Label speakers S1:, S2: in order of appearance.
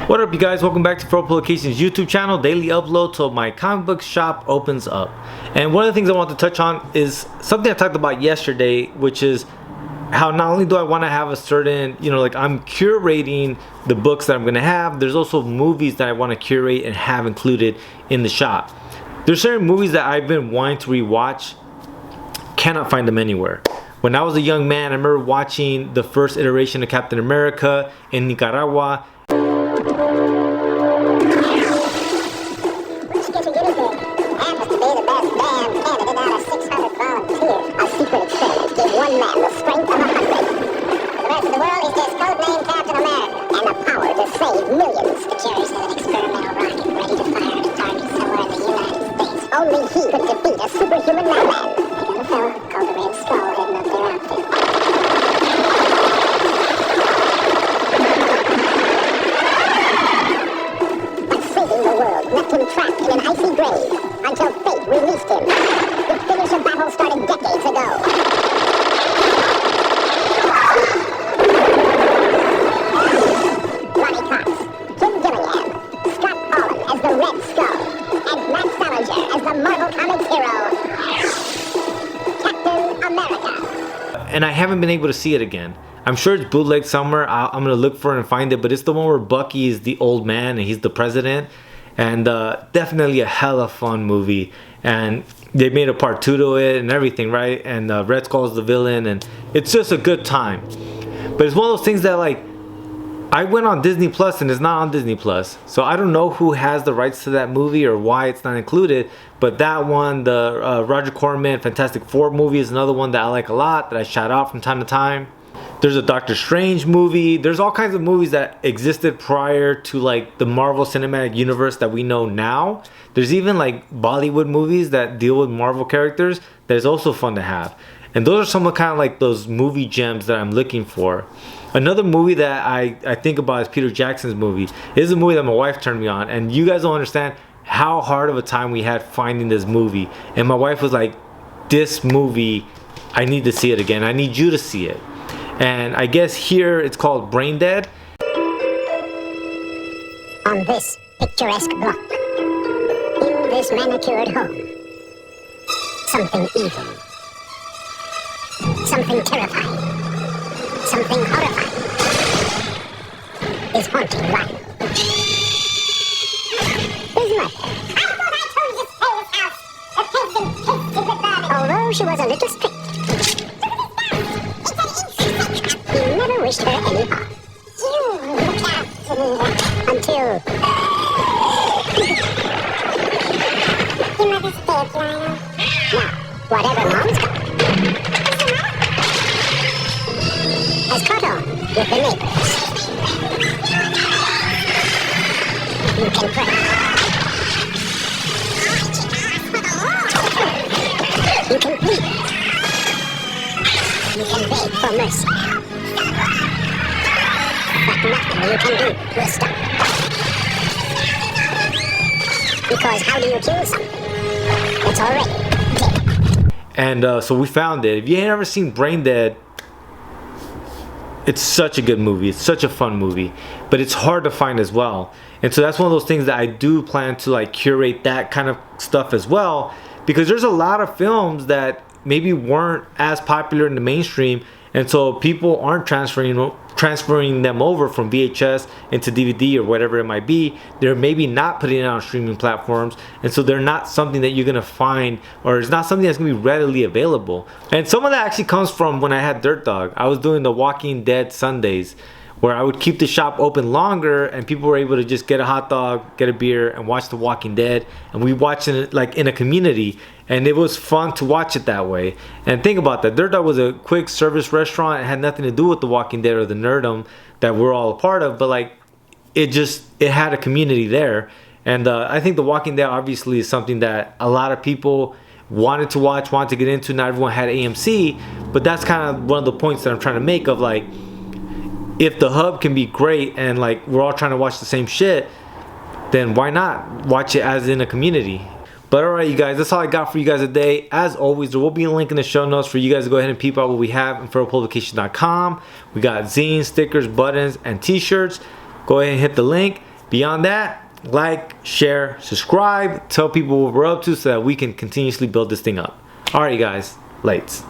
S1: What up, you guys? Welcome back to Feral Publications YouTube channel. Daily upload till my comic book shop opens up. And one of the things I want to touch on is something I talked about yesterday, which is how not only do I want to have a certain, like I'm curating the books that I'm going to have, there's also movies that I want to curate and have included in the shop. There's certain movies that I've been wanting to rewatch, cannot find them anywhere. When I was a young man, I remember watching the first iteration of Captain America in Nicaragua.
S2: One man, the strength of 100. The rest of the world is just codename Captain America and the power to save millions. The carriers of an experimental rocket ready to fire at a target somewhere in the United States. Only he could defeat a superhuman madman. Like a fella called the Red Skull heading up their outfit. But saving the world left him trapped in an icy grave until fate released him. The finish of battle started decades ago.
S1: And I haven't been able to see it again. I'm sure it's bootleg somewhere. I'm gonna look for it and find it, but it's the one where Bucky is the old man and he's the president, and definitely a hella fun movie. And they made a part 2 to it and everything, right? And Red Skull's the villain, and it's just a good time. But it's one of those things that, like, I went on Disney Plus and it's not on Disney Plus, so I don't know who has the rights to that movie or why it's not included. But that one, the Roger Corman Fantastic Four movie, is another one that I like a lot, that I shout out from time to time. There's a Doctor Strange movie. There's all kinds of movies that existed prior to, like, the Marvel Cinematic Universe that we know now. There's even, like, Bollywood movies that deal with Marvel characters that is also fun to have. And those are some of kind of like those movie gems that I'm looking for. Another movie that I think about is Peter Jackson's movie. It is a movie that my wife turned me on, and you guys don't understand how hard of a time we had finding this movie. And my wife was like, this movie, I need to see it again. I need you to see it. And I guess here it's called Brain Dead.
S2: On this picturesque block, in this manicured home, something evil, something terrifying, something horrifying is haunting Ryan. His mother. I thought I told you to stay in this house. The pigs and pigs is with Barbie. Although she was a little strict. He never wished her any harm. You look after me. Until... Your mother's dead, Lionel. Now, whatever Mom's got has caught on with the neighbors. You can pray. You can plead. You can beg for mercy. But nothing you can do will stop. Because how do you kill something that's already dead?
S1: And so we found it. If you ain't ever seen Brain Dead, it's such a good movie. It's such a fun movie, but it's hard to find as well. And so that's one of those things that I do plan to, like, curate that kind of stuff as well, because there's a lot of films that maybe weren't as popular in the mainstream, and so people aren't transferring them over from VHS into DVD or whatever it might be. They're maybe not putting it on streaming platforms, and so they're not something that you're gonna find, or it's not something that's gonna be readily available. And some of that actually comes from when I had Dirt Dog. I was doing the Walking Dead Sundays, where I would keep the shop open longer and people were able to just get a hot dog, get a beer, and watch The Walking Dead. And we watched it like in a community, and it was fun to watch it that way. And think about that, Dirt Dog was a quick service restaurant. It had nothing to do with The Walking Dead or the nerdom that we're all a part of, but like it had a community there. And I think The Walking Dead obviously is something that a lot of people wanted to watch, wanted to get into. Not everyone had AMC, but that's kind of one of the points that I'm trying to make of, like, if the hub can be great and like we're all trying to watch the same shit, then why not watch it as in a community? But alright, you guys, that's all I got for you guys today. As always, there will be a link in the show notes for you guys to go ahead and peep out what we have in feralpublications.com. We got zines, stickers, buttons, and t-shirts. Go ahead and hit the link. Beyond that, like, share, subscribe, tell people what we're up to so that we can continuously build this thing up. All right, you guys, lights.